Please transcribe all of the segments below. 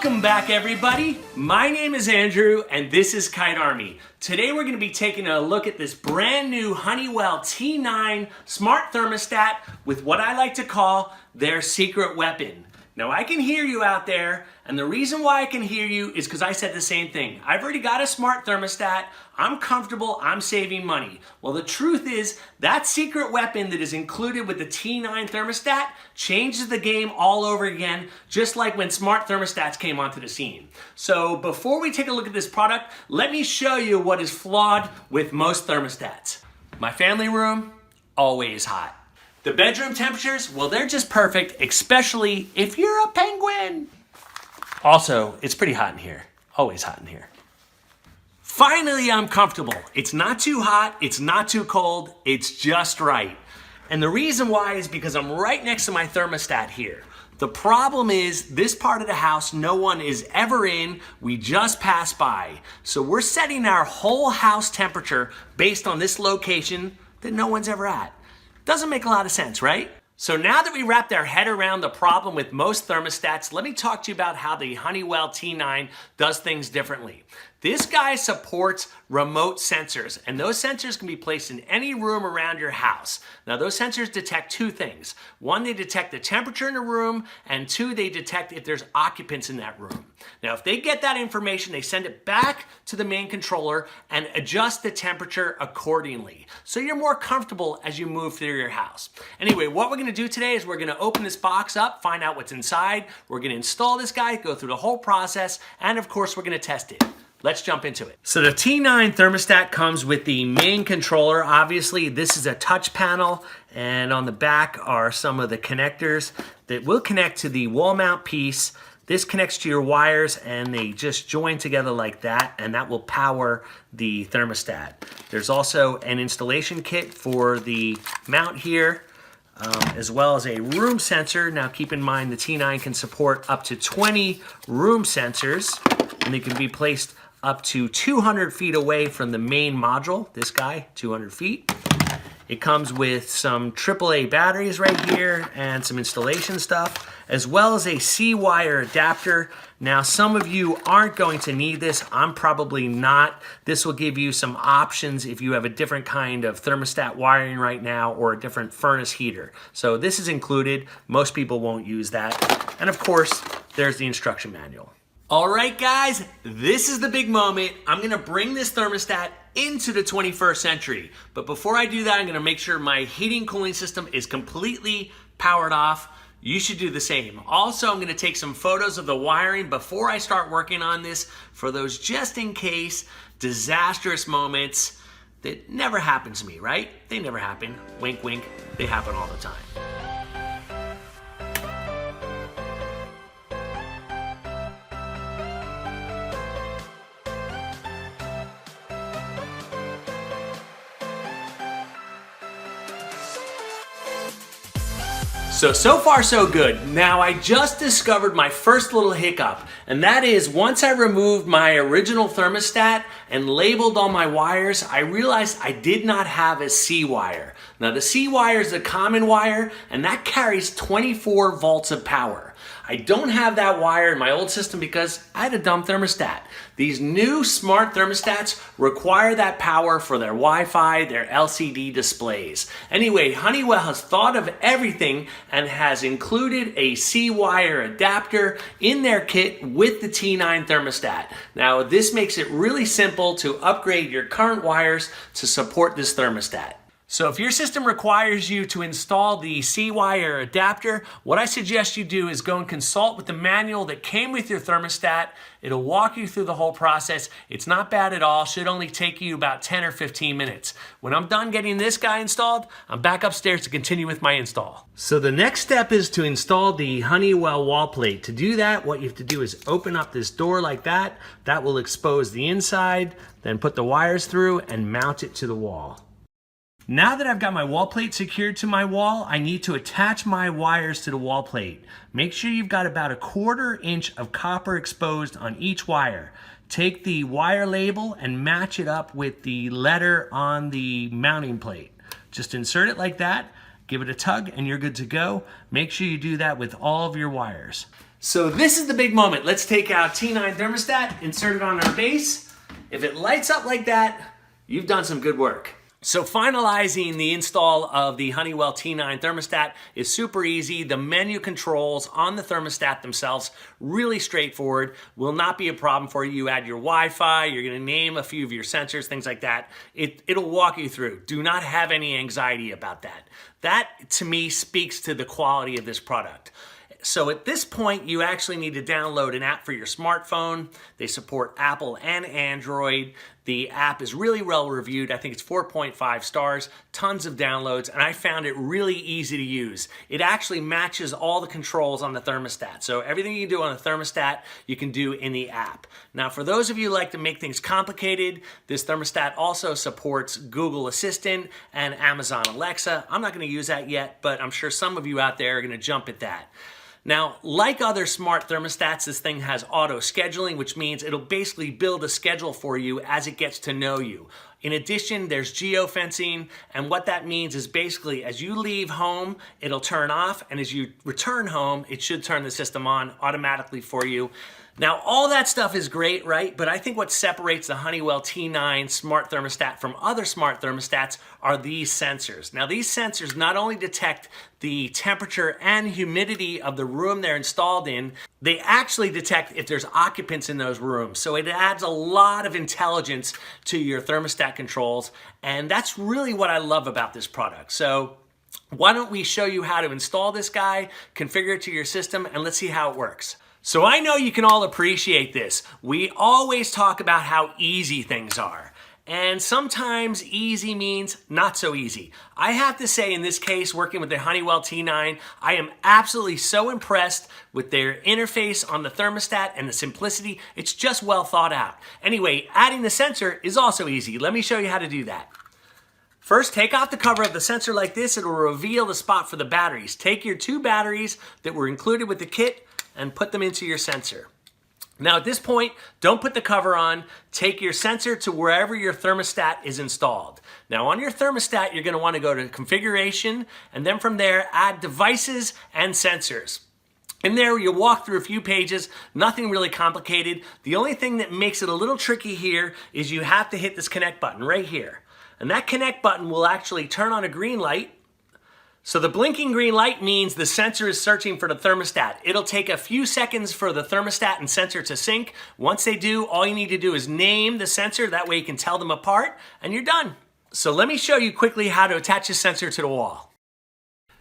Welcome back, everybody. My name is Andrew and this is Kite Army. Today we're going to be taking a look at this brand new Honeywell T9 smart thermostat with what I like to call their secret weapon. Now I can hear you out there, and the reason why I can hear you is because I said the same thing. I've already got a smart thermostat, I'm comfortable, I'm saving money. Well, the truth is that secret weapon that is included with the T9 thermostat changes the game all over again, just like when smart thermostats came onto the scene. So before we take a look at this product, let me show you what is flawed with most thermostats. My family room, always hot. The bedroom temperatures, well, they're just perfect, especially if you're a penguin. Also, it's pretty hot in here. Always hot in here. Finally, I'm comfortable. It's not too hot, it's not too cold, it's just right. And the reason why is because I'm right next to my thermostat here. The problem is this part of the house no one is ever in, we just pass by. So we're setting our whole house temperature based on this location that no one's ever at. Doesn't make a lot of sense, right? So now that we wrapped our head around the problem with most thermostats, let me talk to you about how the Honeywell T9 does things differently. This guy supports remote sensors, and those sensors can be placed in any room around your house. Now, those sensors detect two things. One, they detect the temperature in a room, and two, they detect if there's occupants in that room. Now, if they get that information, they send it back to the main controller and adjust the temperature accordingly. So you're more comfortable as you move through your house. Anyway, what we're gonna do today is we're gonna open this box up, find out what's inside. We're gonna install this guy, go through the whole process, and of course, we're gonna test it. Let's jump into it. So the T9 thermostat comes with the main controller. Obviously, this is a touch panel, and on the back are some of the connectors that will connect to the wall mount piece. This connects to your wires, and they just join together like that, and that will power the thermostat. There's also an installation kit for the mount here, as well as a room sensor. Now keep in mind the T9 can support up to 20 room sensors, and they can be placed up to 200 feet away from the main module. This guy, 200 feet. It comes with some AAA batteries right here and some installation stuff, as well as a C-wire adapter. Now, some of you aren't going to need this. I'm probably not. This will give you some options if you have a different kind of thermostat wiring right now or a different furnace heater. So this is included. Most people won't use that. And of course, there's the instruction manual. All right, guys, this is the big moment. I'm gonna bring this thermostat into the 21st century. But before I do that, I'm gonna make sure my heating cooling system is completely powered off. You should do the same. Also, I'm gonna take some photos of the wiring before I start working on this for those just in case disastrous moments that never happen to me, right? They never happen. Wink, wink, they happen all the time. So far so good. Now I just discovered my first little hiccup, and that is once I removed my original thermostat and labeled all my wires, I realized I did not have a C-wire. Now the C-wire is a common wire, and that carries 24 volts of power. I don't have that wire in my old system because I had a dumb thermostat. These new smart thermostats require that power for their Wi-Fi, their LCD displays. Anyway, Honeywell has thought of everything and has included a C-wire adapter in their kit with the T9 thermostat. Now, this makes it really simple to upgrade your current wires to support this thermostat. So if your system requires you to install the C-wire adapter, what I suggest you do is go and consult with the manual that came with your thermostat. It'll walk you through the whole process. It's not bad at all. Should only take you about 10 or 15 minutes. When I'm done getting this guy installed, I'm back upstairs to continue with my install. So the next step is to install the Honeywell wall plate. To do that, what you have to do is open up this door like that. That will expose the inside, then put the wires through and mount it to the wall. Now that I've got my wall plate secured to my wall, I need to attach my wires to the wall plate. Make sure you've got about 1/4 inch of copper exposed on each wire. Take the wire label and match it up with the letter on the mounting plate. Just insert it like that, give it a tug, and you're good to go. Make sure you do that with all of your wires. So this is the big moment. Let's take out T9 thermostat, insert it on our base. If it lights up like that, you've done some good work. So finalizing the install of the Honeywell T9 thermostat is super easy. The menu controls on the thermostat themselves, really straightforward, will not be a problem for you. You add your Wi-Fi, you're gonna name a few of your sensors, things like that. It'll walk you through. Do not have any anxiety about that. That, to me, speaks to the quality of this product. So at this point, you actually need to download an app for your smartphone. They support Apple and Android. The app is really well reviewed. I think it's 4.5 stars, tons of downloads, and I found it really easy to use. It actually matches all the controls on the thermostat. So everything you do on the thermostat, you can do in the app. Now, for those of you who like to make things complicated, this thermostat also supports Google Assistant and Amazon Alexa. I'm not gonna use that yet, but I'm sure some of you out there are gonna jump at that. Now, like other smart thermostats, this thing has auto scheduling, which means it'll basically build a schedule for you as it gets to know you. In addition, there's geofencing, and what that means is basically as you leave home, it'll turn off, and as you return home, it should turn the system on automatically for you. Now, all that stuff is great, right? But I think what separates the Honeywell T9 smart thermostat from other smart thermostats are these sensors. Now, these sensors not only detect the temperature and humidity of the room they're installed in, they actually detect if there's occupants in those rooms. So it adds a lot of intelligence to your thermostat controls, and that's really what I love about this product. So why don't we show you how to install this guy, configure it to your system, and let's see how it works. So I know you can all appreciate this. We always talk about how easy things are. And sometimes easy means not so easy. I have to say, in this case, working with the Honeywell T9, I am absolutely so impressed with their interface on the thermostat and the simplicity. It's just well thought out. Anyway, adding the sensor is also easy. Let me show you how to do that. First, take off the cover of the sensor like this. It'll reveal the spot for the batteries. Take your 2 batteries that were included with the kit and put them into your sensor. Now at this point, don't put the cover on. Take your sensor to wherever your thermostat is installed. Now on your thermostat, you're gonna wanna go to configuration, and then from there, add devices and sensors. In there, you'll walk through a few pages, nothing really complicated. The only thing that makes it a little tricky here is you have to hit this connect button right here. And that connect button will actually turn on a green light. So the blinking green light means the sensor is searching for the thermostat. It'll take a few seconds for the thermostat and sensor to sync. Once they do, all you need to do is name the sensor. That way you can tell them apart, and you're done. So let me show you quickly how to attach the sensor to the wall.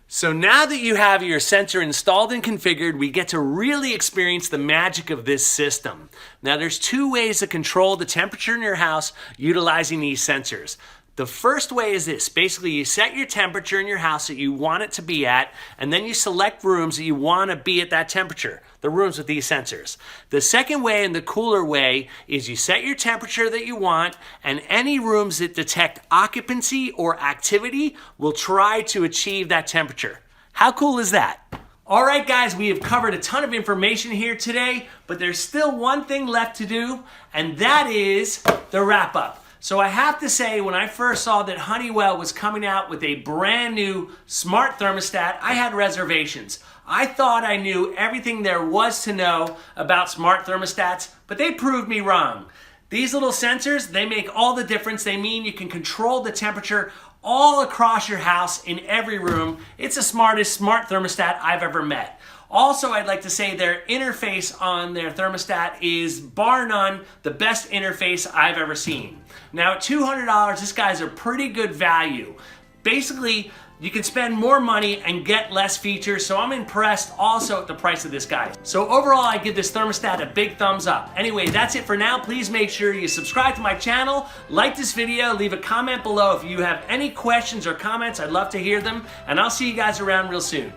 So now that you have your sensor installed and configured, we get to really experience the magic of this system. Now there's 2 ways to control the temperature in your house utilizing these sensors. The first way is this. Basically, you set your temperature in your house that you want it to be at, and then you select rooms that you want to be at that temperature, the rooms with these sensors. The second way, and the cooler way, is you set your temperature that you want, and any rooms that detect occupancy or activity will try to achieve that temperature. How cool is that? All right, guys, we have covered a ton of information here today, but there's still one thing left to do, and that is the wrap-up. So I have to say, when I first saw that Honeywell was coming out with a brand new smart thermostat, I had reservations. I thought I knew everything there was to know about smart thermostats, but they proved me wrong. These little sensors, they make all the difference. They mean you can control the temperature all across your house in every room. It's the smartest smart thermostat I've ever met. Also, I'd like to say their interface on their thermostat is, bar none, the best interface I've ever seen. Now, at $200, this guy's a pretty good value. Basically, you can spend more money and get less features, so I'm impressed also at the price of this guy. So overall, I give this thermostat a big thumbs up. Anyway, that's it for now. Please make sure you subscribe to my channel, like this video, leave a comment below if you have any questions or comments. I'd love to hear them, and I'll see you guys around real soon.